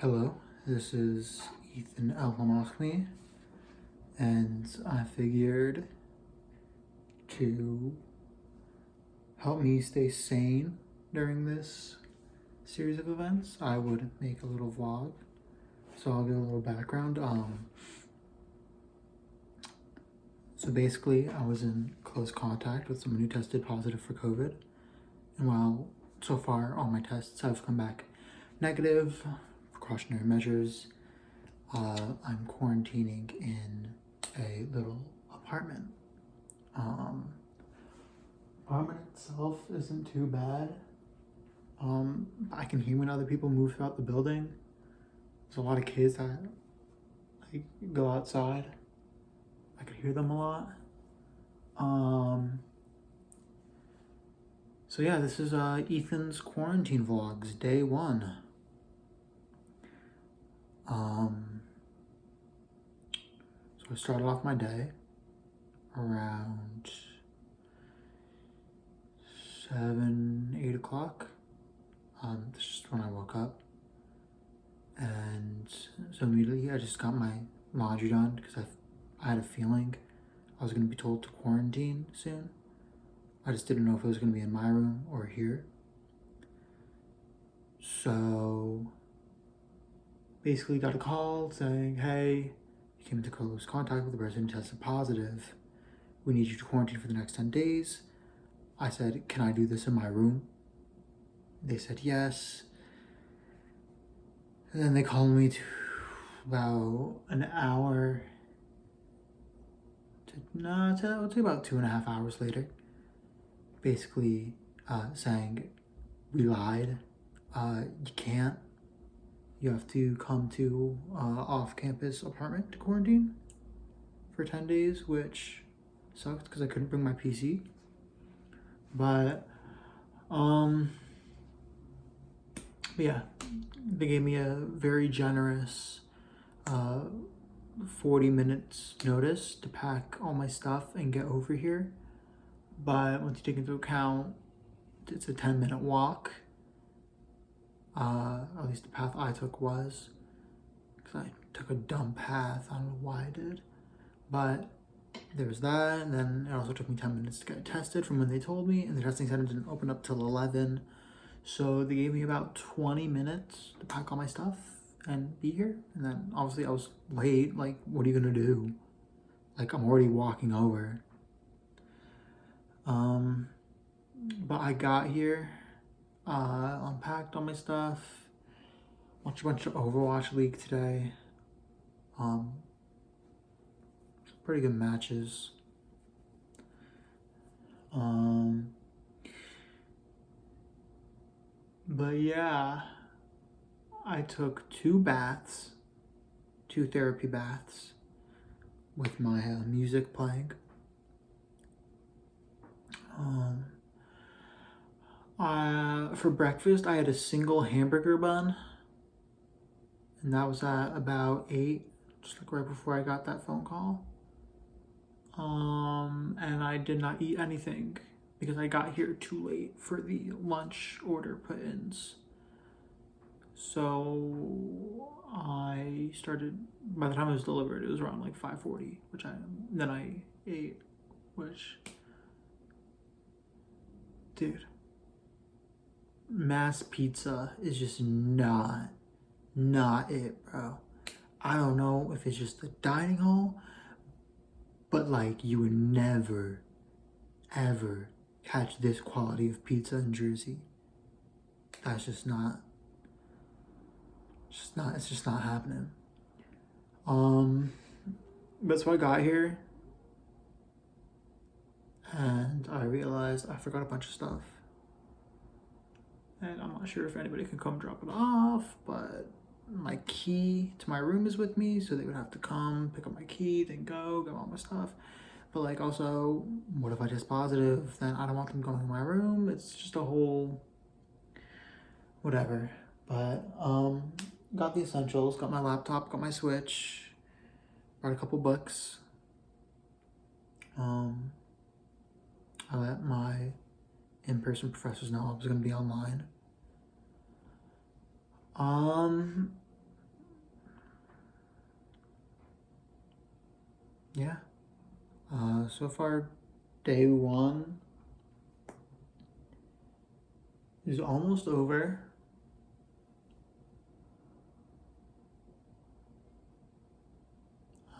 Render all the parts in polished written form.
Hello, this is Ethan El-Hamachmi, and I figured to help me stay sane during this series of events, I would make a little vlog. So I'll give a little background. So basically, I was in close contact with someone who tested positive for COVID, and while so far all my tests have come back negative, precautionary measures, I'm quarantining in a little apartment. Apartment itself isn't too bad. I can hear when other people move throughout the building. There's a lot of kids that like go outside. I could hear them a lot. So yeah, this is Ethan's quarantine vlogs, day 1. So I started off my day around 7, 8 o'clock. This is just when I woke up. And so immediately I just got my laundry done because I had a feeling I was going to be told to quarantine soon. I just didn't know if it was going to be in my room or here. So basically got a call saying, hey, you came into close contact with a person who tested positive. We need you to quarantine for the next 10 days. I said, can I do this in my room? They said yes. And then they called me to about an hour I'll say about 2.5 hours later, basically saying, we lied, you can't, you have to come to off-campus apartment to quarantine for 10 days, which sucked because I couldn't bring my PC, but yeah, they gave me a very generous 40 minutes notice to pack all my stuff and get over here. But once you take into account it's a 10-minute walk, at least the path I took was, because I took a dumb path. I don't know why I did, but there was that. And then it also took me 10 minutes to get tested from when they told me, and the testing center didn't open up till 11, so they gave me about 20 minutes to pack all my stuff and be here. And then obviously I was late. Like, what are you gonna do? Like, I'm already walking over. But I got here, unpacked all my stuff, watched a bunch of Overwatch League today. Pretty good matches. But yeah, I took 2 baths, 2 therapy baths with my music playing. For breakfast, I had a single hamburger bun, and that was at about 8, just like right before I got that phone call. And I did not eat anything because I got here too late for the lunch order put-ins. So I started, by the time it was delivered, it was around like 5:40, then I ate, which, dude, mass pizza is just not it, bro. I don't know if it's just the dining hall, but like, you would never, ever catch this quality of pizza in Jersey. That's just not, it's just not happening. But so I got here and I realized I forgot a bunch of stuff. And I'm not sure if anybody can come drop it off, but my key to my room is with me, so they would have to come pick up my key, then go get all my stuff. But like, also, what if I test positive? Then I don't want them going to my room. It's just a whole whatever. But got the essentials, got my laptop, got my Switch, brought a couple books. I let my in-person professors know I was going to be online. yeah. So far, day one is almost over.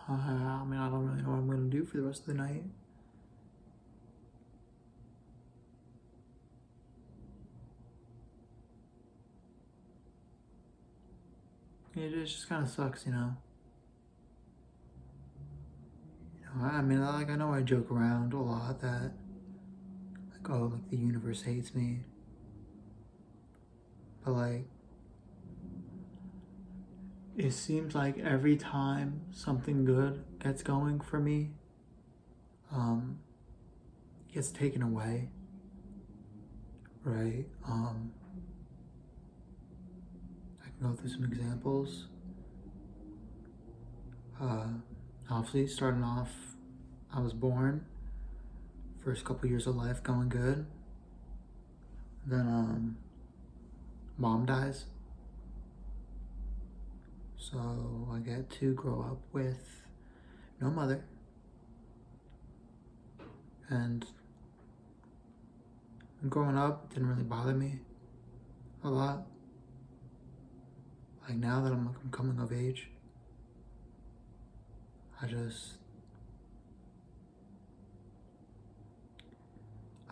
I mean, I don't really know what I'm going to do for the rest of the night. It just kind of sucks, you know. I mean, like, I know I joke around a lot that, like, oh, like, the universe hates me. But, like, it seems like every time something good gets going for me, um, it gets taken away, right? I can go through some examples. Obviously, starting off, I was born, first couple years of life going good. Then, mom dies. So I get to grow up with no mother. And growing up, it didn't really bother me a lot. Like now that I'm coming of age, I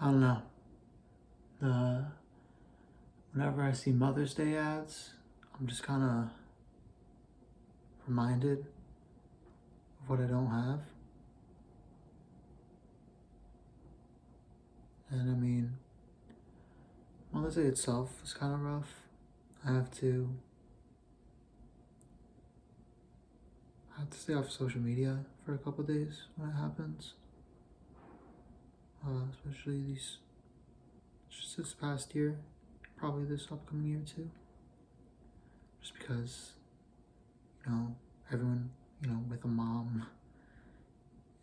don't know. Whenever I see Mother's Day ads, I'm just kind of reminded of what I don't have. And I mean, Mother's Day itself is kind of rough. I have to stay off social media for a couple days when it happens. Especially just this past year, probably this upcoming year too. Just because, everyone, with a mom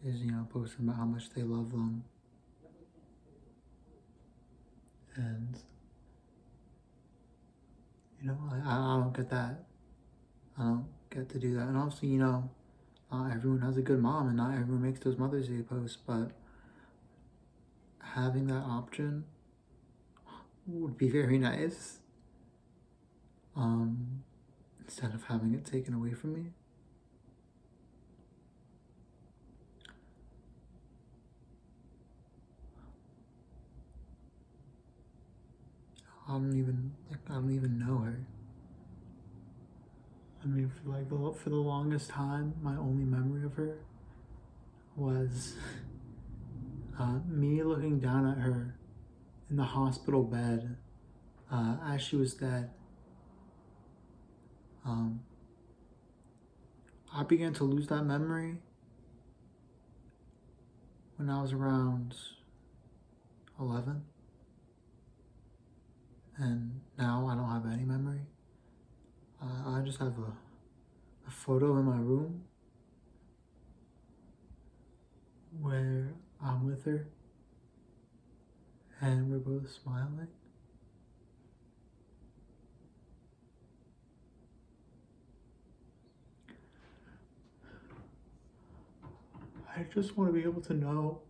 is, posting about how much they love them. And, I don't get that. I don't get to do that. And obviously, not everyone has a good mom and not everyone makes those Mother's Day posts, but having that option would be very nice. Instead of having it taken away from me. I don't even know her. I mean, for the longest time, my only memory of her was me looking down at her in the hospital bed as she was dead. I began to lose that memory when I was around 11, and now I don't have any memory. I just have a photo in my room where I'm with her and we're both smiling. I just want to be able to know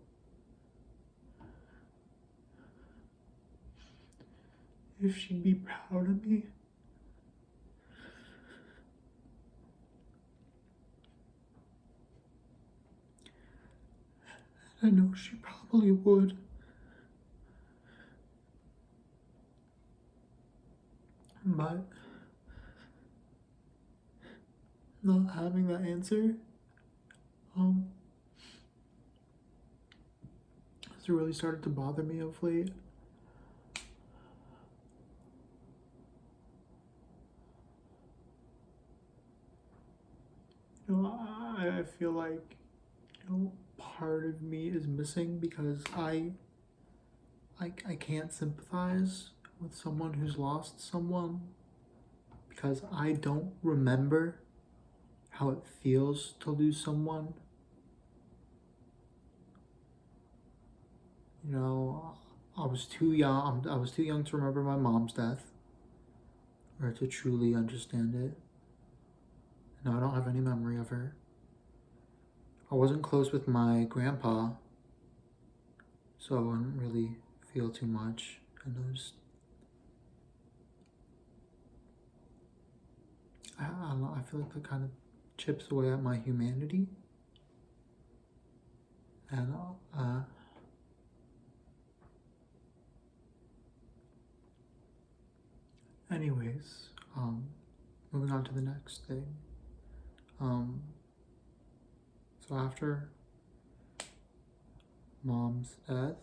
if she'd be proud of me. I know she probably would. But not having that answer has really started to bother me of late. I feel like part of me is missing because I can't sympathize with someone who's lost someone because I don't remember how it feels to lose someone. I was too young. I was too young to remember my mom's death or to truly understand it. No, I don't have any memory of her. I wasn't close with my grandpa, so I wouldn't really feel too much. And I don't know, I feel like that kind of chips away at my humanity. And anyways, moving on to the next thing. So after Mom's death,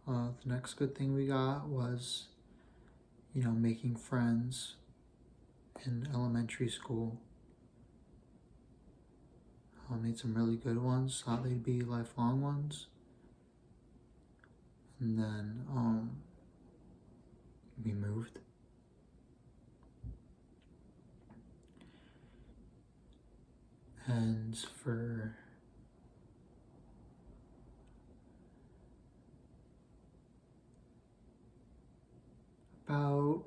the next good thing we got was, making friends in elementary school. Made some really good ones, thought they'd be lifelong ones. And then we moved. And for about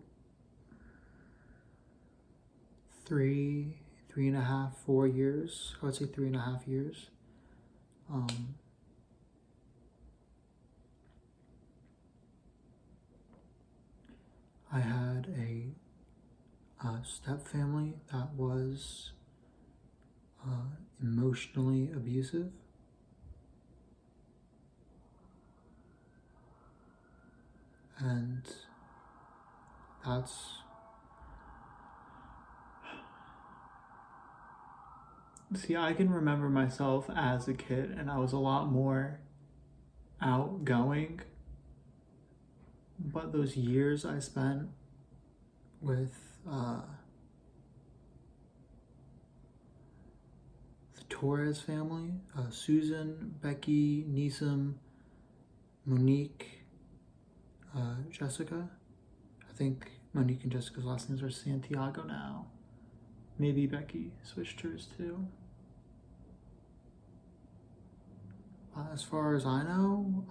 3.5, 4 years, I would say 3.5 years, I had a step family that was emotionally abusive. And see, I can remember myself as a kid, and I was a lot more outgoing. But those years I spent with the Torres family, Susan, Becky, Neeson, Monique, Jessica. I think Monique and Jessica's last names are Santiago now. Maybe Becky switched hers too. As far as I know,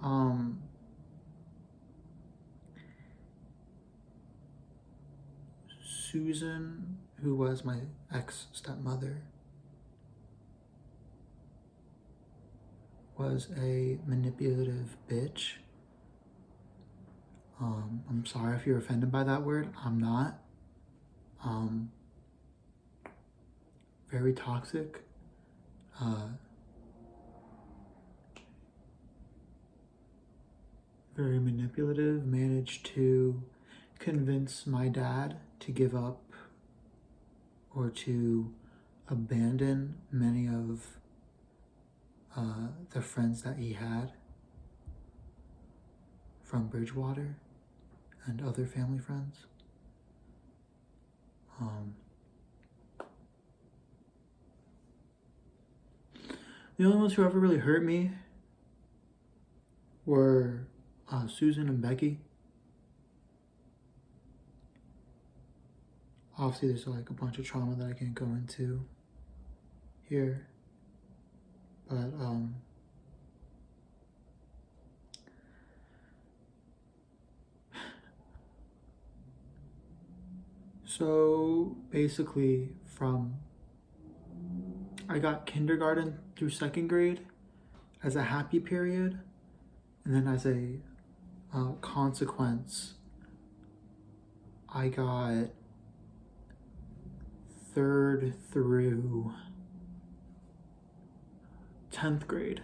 Susan, who was my ex-stepmother, was a manipulative bitch. I'm sorry if you're offended by that word. I'm not. Very toxic. Very manipulative. Managed to convince my dad to give up or to abandon many of the friends that he had from Bridgewater and other family friends. The only ones who ever really hurt me were Susan and Becky. Obviously, there's like a bunch of trauma that I can't go into here, but so basically I got kindergarten through second grade as a happy period, and then as a consequence, I got 3rd through 10th grade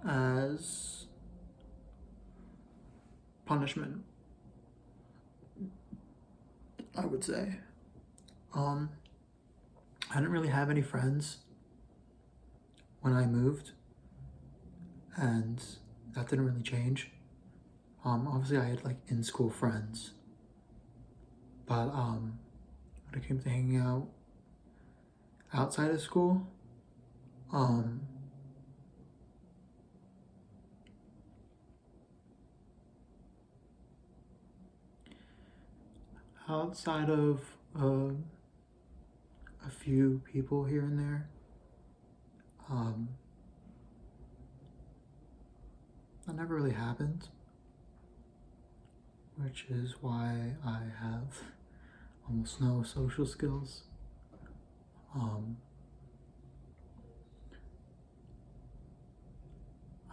as punishment, I would say. I didn't really have any friends when I moved, and that didn't really change. Obviously I had like in-school friends, but when it came to hanging out outside of school, outside of a few people here and there, that never really happened, which is why I have almost no social skills. Um,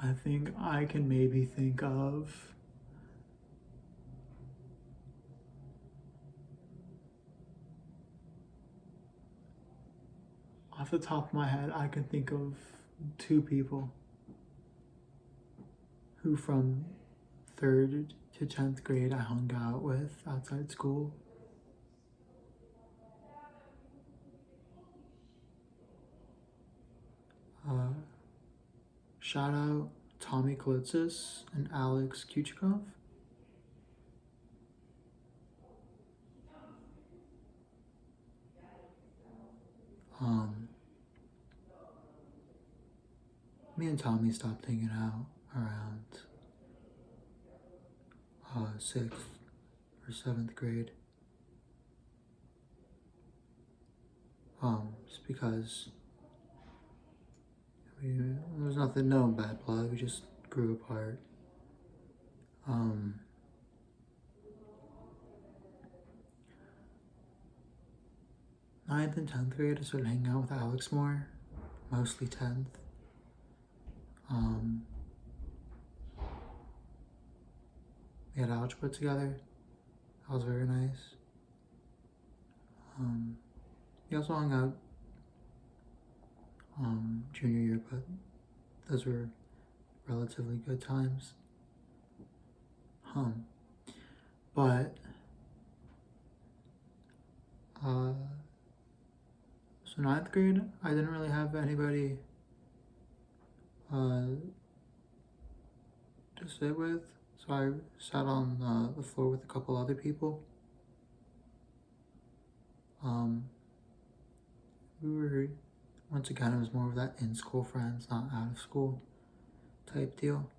I think I can maybe think of off the top of my head, I can think of 2 people who from 3rd to 10th grade I hung out with outside school. Uh, Shout out Tommy Kalitzis and Alex Kuchikov. Me and Tommy stopped hanging out around 6th or 7th grade. Just because there was nothing, no bad blood. We just grew apart. 9th and 10th grade, I started hanging out with Alex more, mostly 10th. We had algebra together. That was very nice. We also hung out junior year, but those were relatively good times. But so 9th grade, I didn't really have anybody to sit with, so I sat on the floor with a couple other people. We were, once again, it was more of that in-school friends, not out-of-school type deal.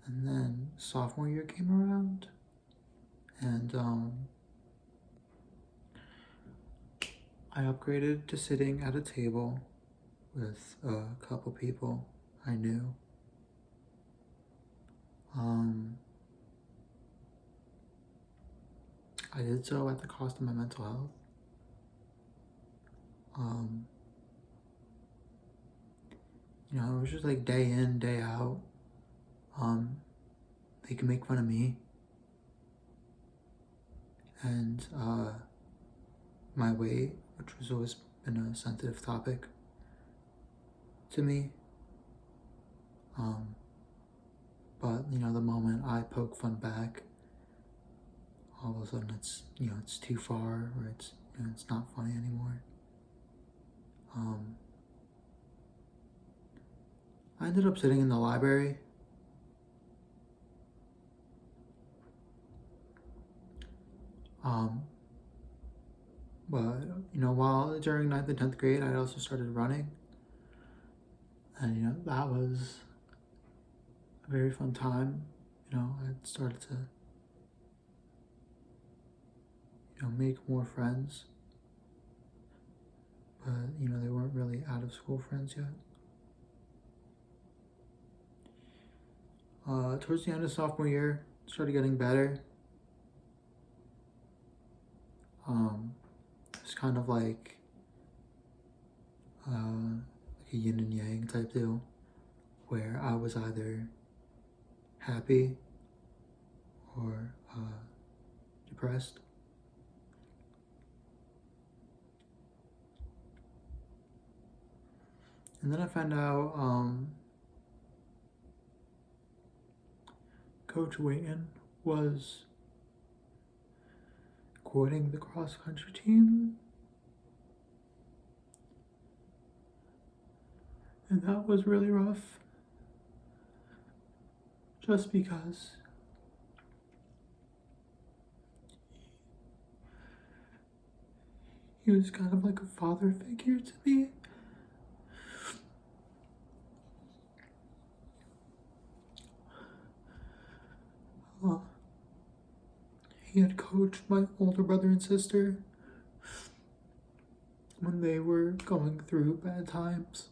And then sophomore year came around, and I upgraded to sitting at a table with a couple people I knew. I did so at the cost of my mental health. It was just like day in, day out. They can make fun of me. And my weight, which has always been a sensitive topic to me. But the moment I poke fun back, all of a sudden it's too far, or it's not funny anymore. I ended up sitting in the library. But while during 9th and 10th grade, I also started running, and that was a very fun time. I started to make more friends, but they weren't really out of school friends yet. Towards the end of sophomore year, started getting better. It's kind of like a yin and yang type deal, where I was either happy or depressed. And then I found out Coach Wayton was quitting the cross country team. And that was really rough. Just because he was kind of like a father figure to me. He had coached my older brother and sister when they were going through bad times.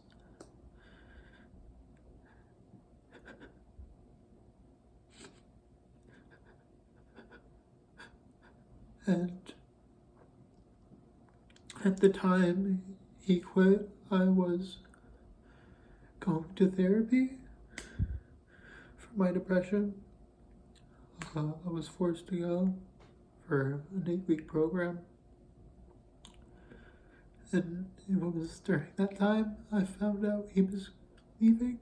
And at the time, he quit, I was going to therapy for my depression. I was forced to go for an 8-week program. And it was during that time I found out he was leaving.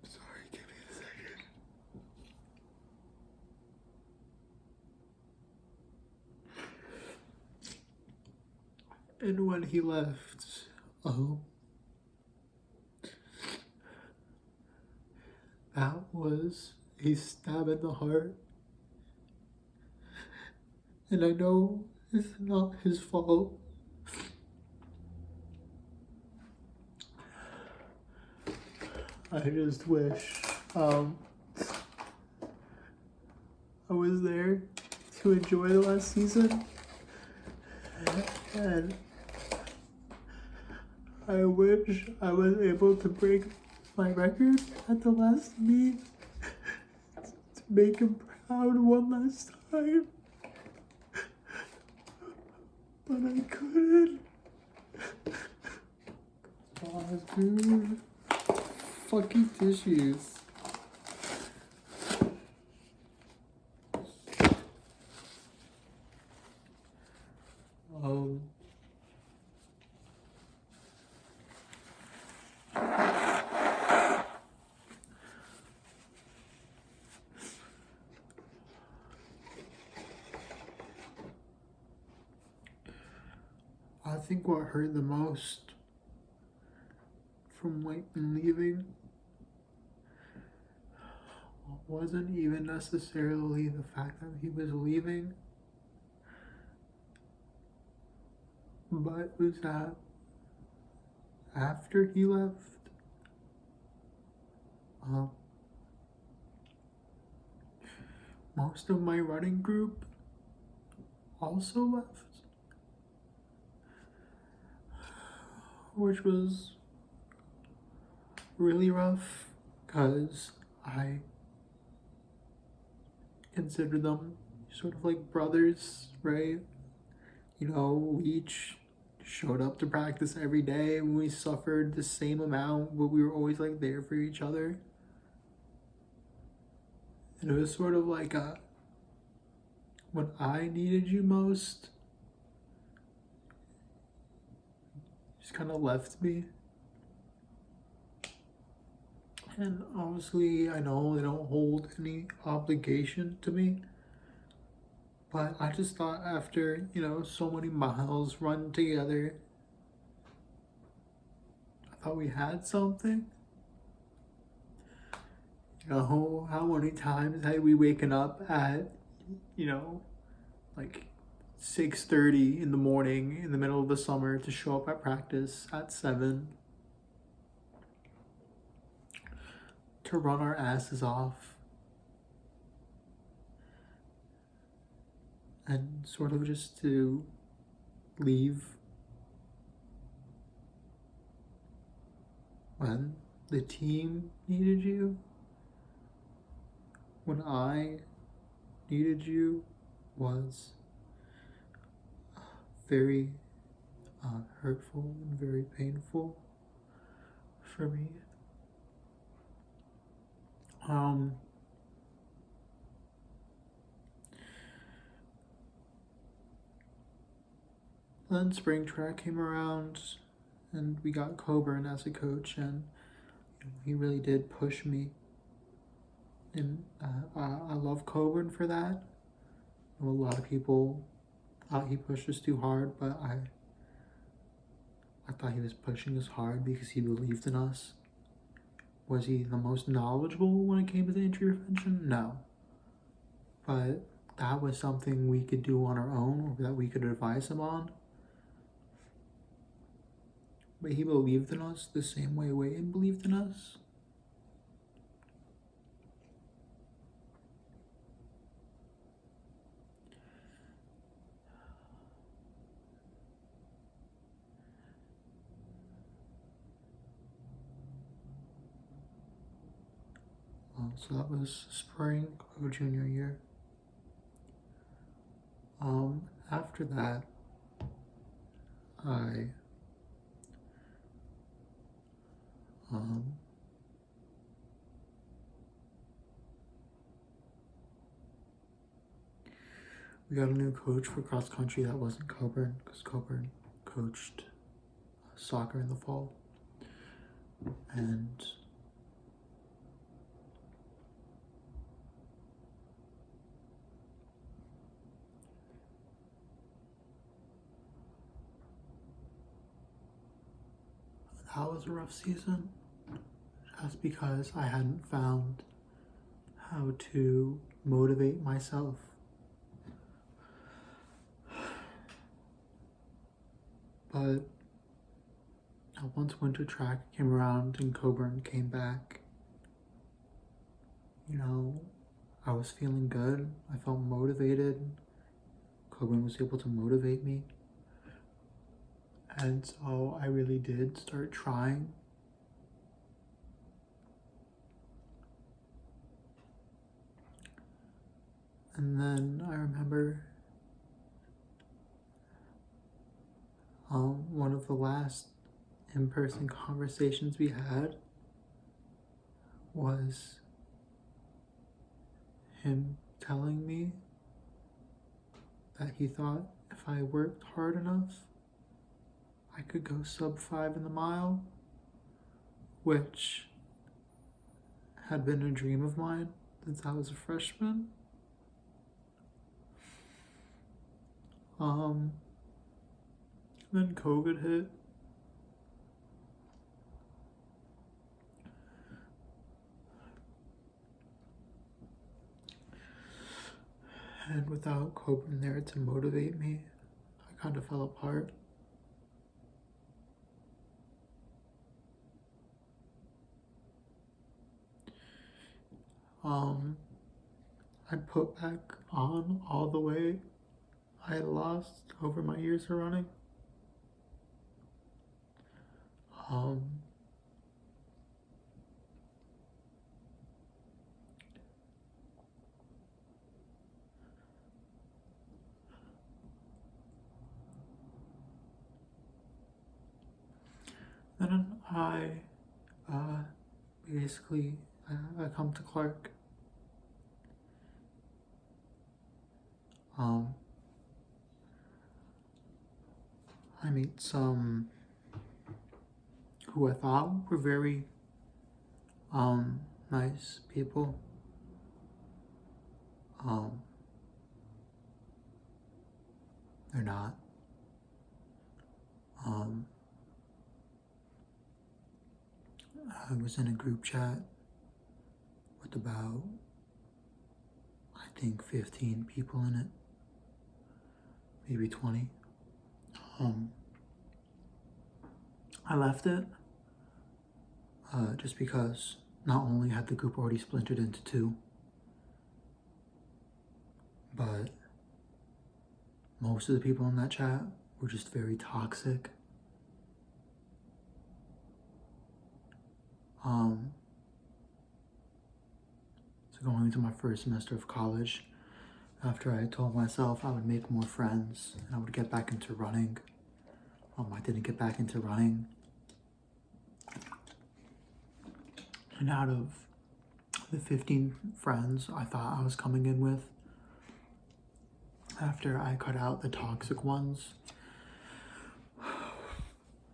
I'm sorry, give me a second. And when he left, that was a stab in the heart. And I know it's not his fault. I just wish I was there to enjoy the last season. And I wish I was able to break my record at the last meet to make him proud one last time. But I couldn't. Oh, dude. Fucking tissues. I think what hurt the most from Leighton leaving wasn't even necessarily the fact that he was leaving, but was that after he left, most of my running group also left, which was really rough because I consider them sort of like brothers, right? You know, we each showed up to practice every day and we suffered the same amount, but we were always like there for each other. And it was sort of like when I needed you most, you just kind of left me. And honestly, I know they don't hold any obligation to me, but I just thought after, so many miles run together, I thought we had something. How many times had we waken up at, like 6:30 in the morning in the middle of the summer to show up at practice at 7 to run our asses off and sort of just to leave when the team needed you, when I needed you, was very hurtful and very painful for me. Then spring track came around and we got Coburn as a coach, and he really did push me. And I love Coburn for that. A lot of people thought he pushed us too hard, but I thought he was pushing us hard because he believed in us. Was he the most knowledgeable when it came to the injury prevention? No. But that was something we could do on our own, or that we could advise him on. But he believed in us the same way Wade believed in us. So that was spring of junior year. After that, I we got a new coach for cross country that wasn't Coburn, because Coburn coached soccer in the fall. And that was a rough season, just because I hadn't found how to motivate myself. But once winter track came around and Coburn came back, I was feeling good. I felt motivated. Coburn was able to motivate me. And so I really did start trying. And then I remember one of the last in-person conversations we had was him telling me that he thought if I worked hard enough, I could go sub 5 in the mile, which had been a dream of mine since I was a freshman. Then COVID hit. And without Coburn there to motivate me, I kind of fell apart. I put back on all the weight I had lost over my years of running. Then I basically I come to Clark. I meet some who I thought were very nice people. They're not. I was in a group chat with about, I think, 15 people in it, maybe 20. I left it just because not only had the group already splintered into two, but most of the people in that chat were just very toxic. So going into my first semester of college, after I told myself I would make more friends and I would get back into running, I didn't get back into running. And out of the 15 friends I thought I was coming in with, after I cut out the toxic ones,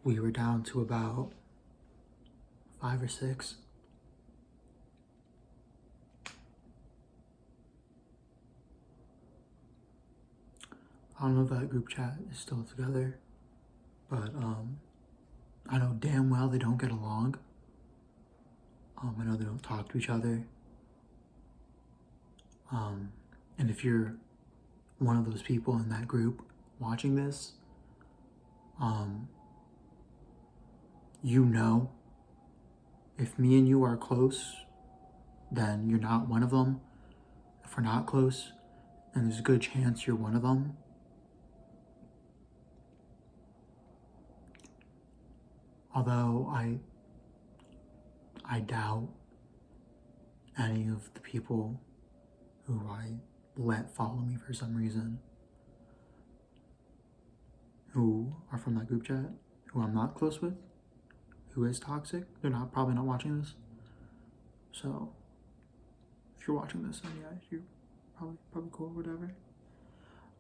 we were down to about 5 or 6. I don't know if that group chat is still together, but I know damn well they don't get along. I know they don't talk to each other. And if you're one of those people in that group watching this, if me and you are close, then you're not one of them. If we're not close, then there's a good chance you're one of them. Although I doubt any of the people who I let follow me for some reason, who are from that group chat, who I'm not close with, who is toxic. They're probably not watching this. So if you're watching this, then yeah, you're probably cool or whatever.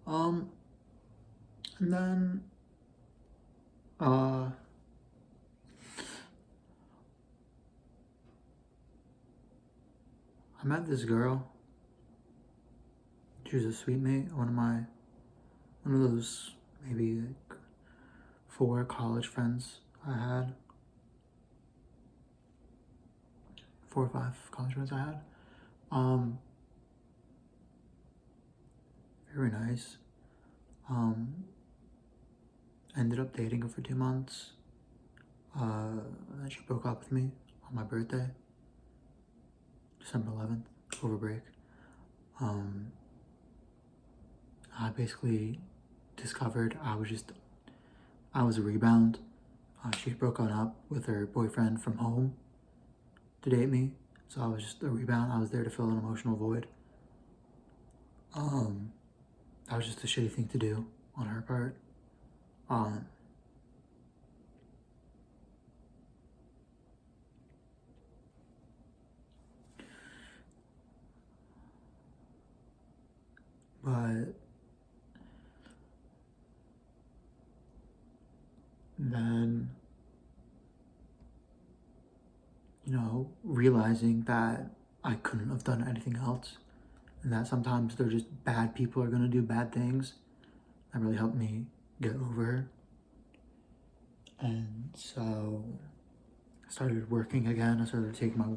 And then I met this girl. She was a sweet mate, one of those maybe like 4 college friends I had. 4 or 5 college friends I had. Very nice. Ended up dating her for 2 months. Then she broke up with me on my birthday, December 11th, over break. I basically discovered I was a rebound. She had broken up with her boyfriend from home to date me, so I was just a rebound. I was there to fill an emotional void. That was just a shitty thing to do on her part. But then, realizing that I couldn't have done anything else, and that sometimes they're just bad people are gonna do bad things, that really helped me get over her. And so I started working again. I started taking my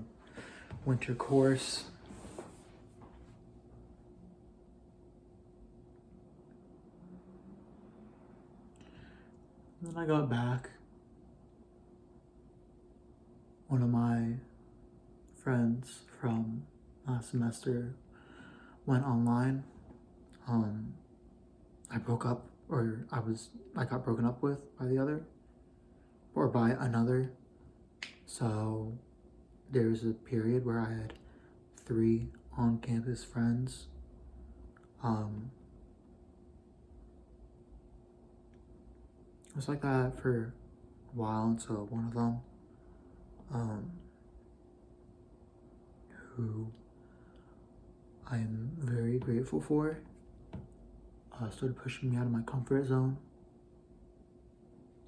winter course. And then I got back. One of my friends from last semester went online. I got broken up with by another. So there was a period where I had 3 on-campus friends. It was like that for a while, and so one of them, who I am very grateful for, started pushing me out of my comfort zone,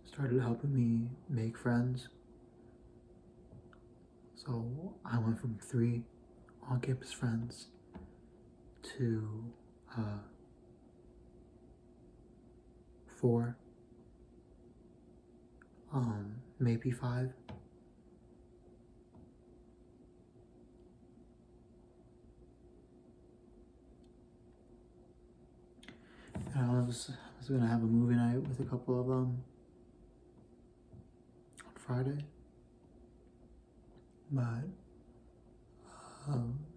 started helping me make friends. So I went from 3 on-campus friends to 4, maybe 5. And I was gonna have a movie night with a couple of them on Friday, but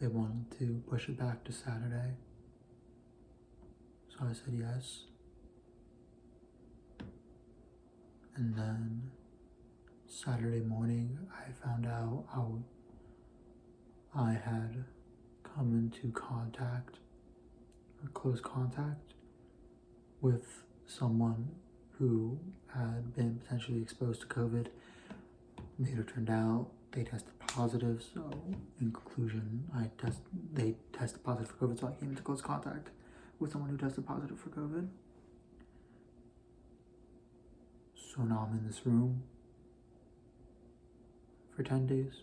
they wanted to push it back to Saturday, so I said yes. And then Saturday morning, I found out how I had come into contact, or close contact, with someone who had been potentially exposed to COVID. Later turned out they tested positive, so in conclusion, they tested positive for COVID, so I came into close contact with someone who tested positive for COVID. So now I'm in this room for 10 days.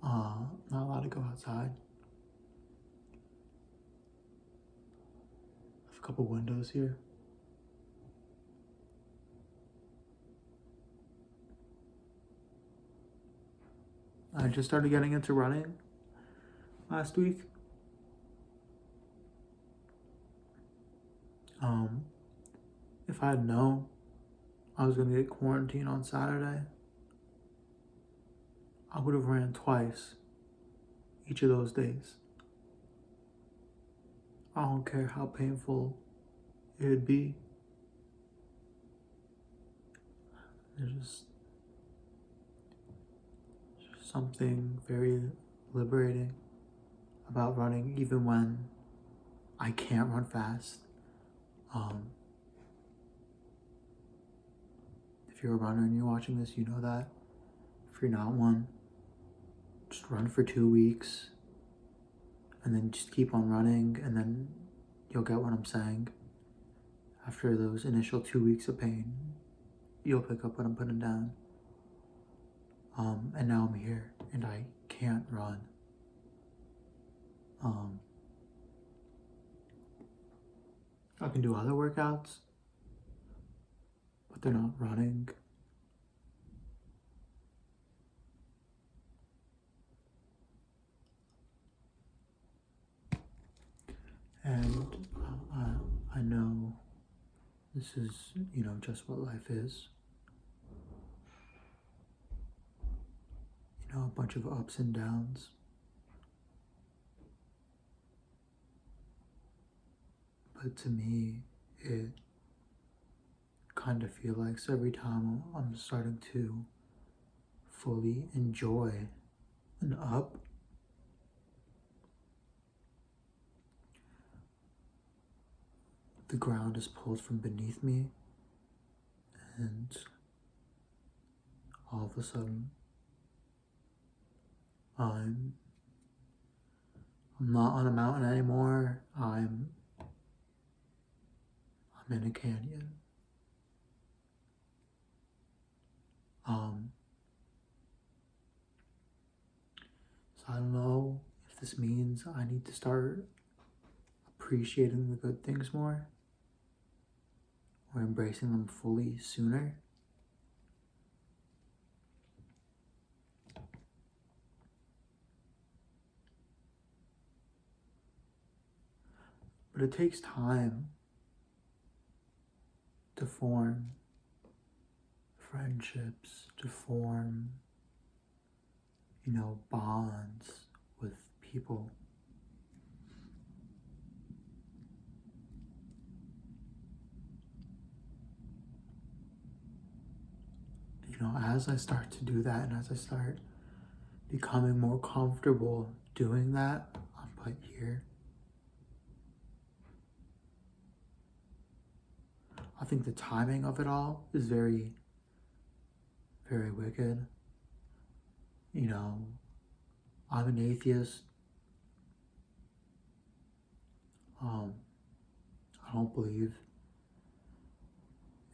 Not allowed to go outside. I have a couple windows here. I just started getting into running last week. If I had known I was gonna get quarantined on Saturday, I would have ran twice each of those days. I don't care how painful it'd be. There's just something very liberating about running, even when I can't run fast. If you're a runner and you're watching this, you know that. If you're not one, just run for 2 weeks and then just keep on running, and then you'll get what I'm saying. After those initial 2 weeks of pain, you'll pick up what I'm putting down. And now I'm here and I can't run. I can do other workouts, but they're not running. And I know this is, just what life is. A bunch of ups and downs. But to me, it kind of feels like every time I'm starting to fully enjoy an up, the ground is pulled from beneath me, and all of a sudden, I'm not on a mountain anymore. I'm in a canyon. So I don't know if this means I need to start appreciating the good things more, or embracing them fully sooner. But it takes time to form friendships, to form, bonds with people. As I start to do that, and as I start becoming more comfortable doing that, I'm put here. I think the timing of it all is very, very wicked. I'm an atheist. I don't believe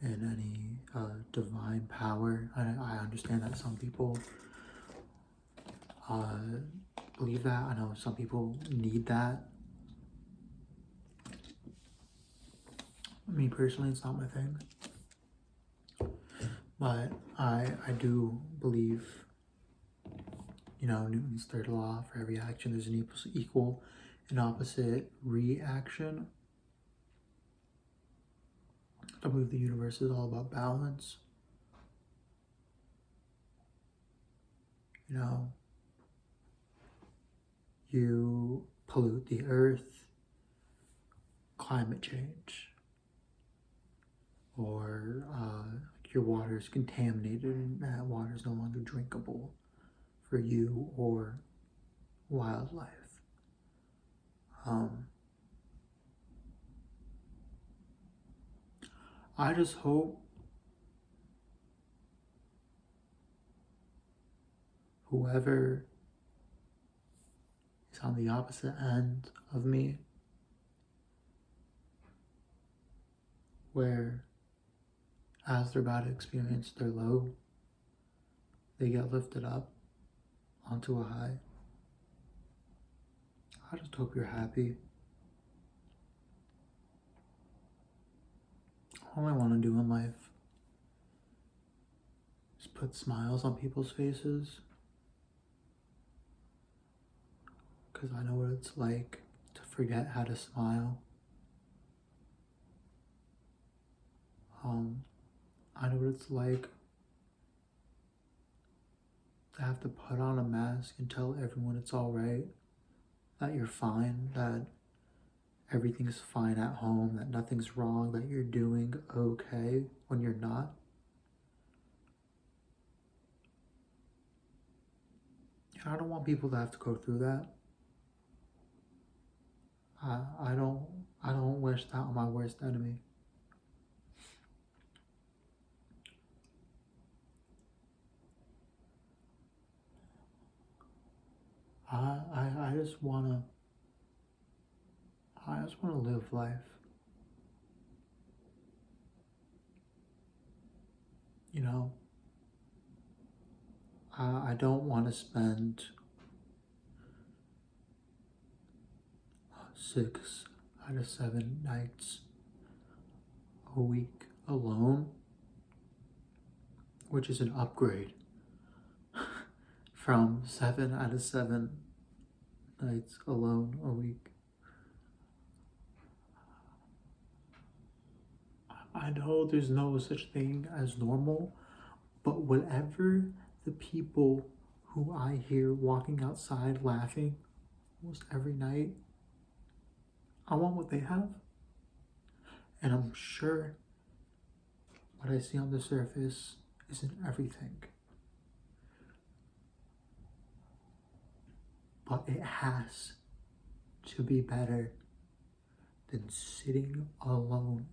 in any divine power. I understand that some people believe that. I know some people need that. Me personally, it's not my thing. But I do believe, Newton's third law: for every action there's an equal and opposite reaction. I believe the universe is all about balance. You pollute the earth, climate change, or your water is contaminated and that water is no longer drinkable for you or wildlife. I just hope whoever is on the opposite end of me, where as they're about to experience their low, they get lifted up onto a high. I just hope you're happy. All I want to do in life is put smiles on people's faces, because I know what it's like to forget how to smile. I know what it's like to have to put on a mask and tell everyone it's all right, that you're fine, that everything's fine at home, that nothing's wrong, that you're doing okay when you're not. And I don't want people to have to go through that. I don't I don't wish that on my worst enemy. I just wanna live life. You know, I don't want to spend 6 out of 7 nights a week alone, which is an upgrade from 7 out of 7 nights alone a week. I know there's no such thing as normal, but whatever the people who I hear walking outside laughing almost every night, I want what they have. And I'm sure what I see on the surface isn't everything. But it has to be better than sitting alone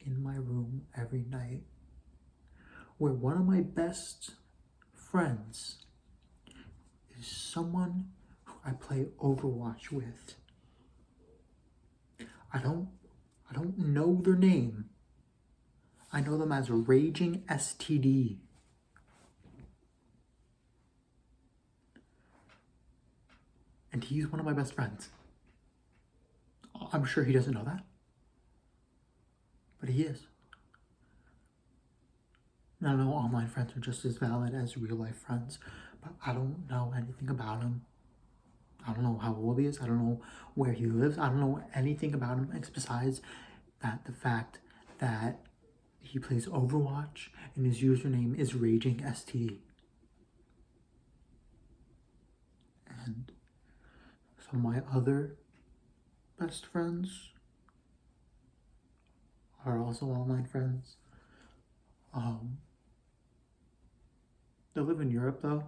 in my room every night, where one of my best friends is someone who I play Overwatch with. I don't know their name. I know them as Raging STD. And he's one of my best friends. I'm sure he doesn't know that, but he is. And I know online friends are just as valid as real life friends, but I don't know anything about him. I don't know how old he is. I don't know where he lives. I don't know anything about him besides that the fact that he plays Overwatch and his username is Raging STD. And some of my other best friends are also online friends. They live in Europe though.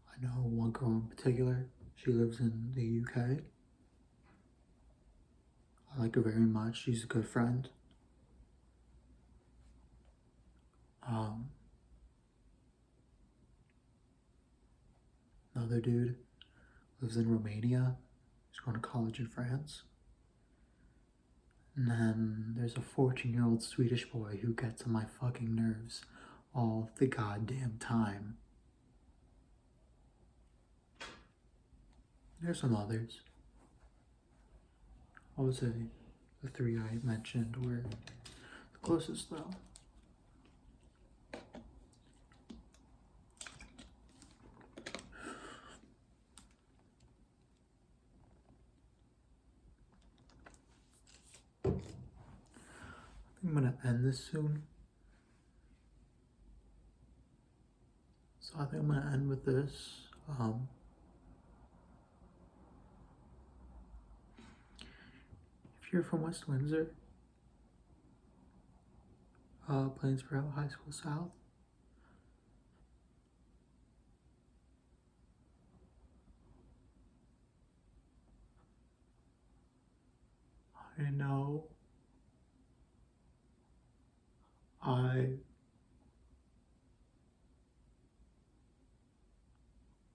I know one girl in particular. She lives in the UK. I like her very much. She's a good friend. Another dude lives in Romania. He's going to college in France. And then there's a 14-year-old Swedish boy who gets on my fucking nerves all the goddamn time. There's some others. I would say the 3 I mentioned were the closest though. I'm gonna end this soon. So I think I'm gonna end with this. If you're from West Windsor, Plainsboro High School South, I know I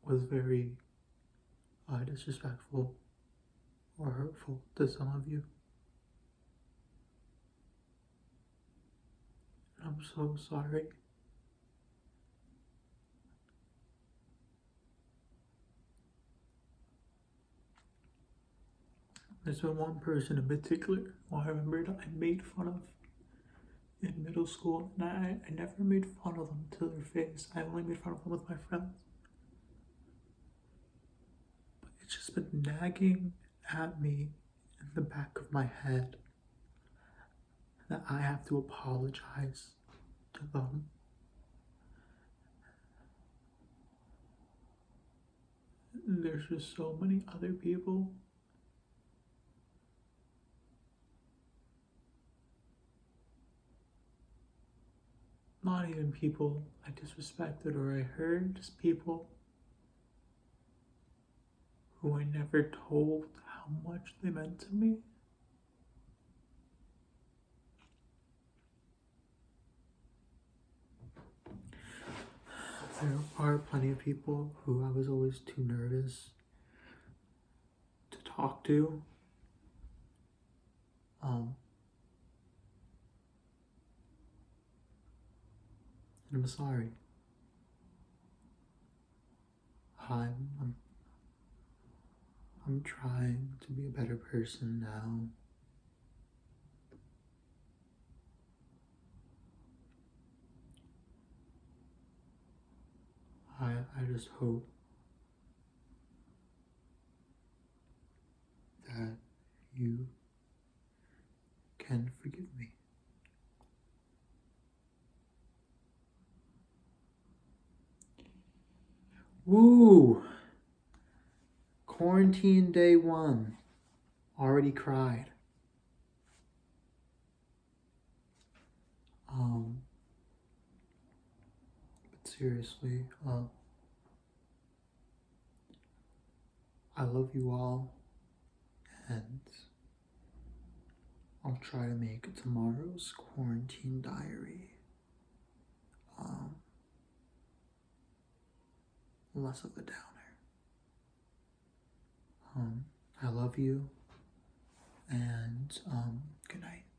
was very disrespectful or hurtful to some of you. I'm so sorry. There's been one person in particular who I remembered I made fun of in middle school, and I never made fun of them to their face. I only made fun of them with my friends. But it's just been nagging at me in the back of my head that I have to apologize to them. There's just so many other people not even people I disrespected or I hurt, just people who I never told how much they meant to me. There are plenty of people who I was always too nervous to talk to. And I'm sorry. I'm I'm trying to be a better person now. I just hope that you can forgive me. Woo! Quarantine day 1. Already cried. But seriously, I love you all, and I'll try to make tomorrow's quarantine diary less of a downer. I love you, and good night.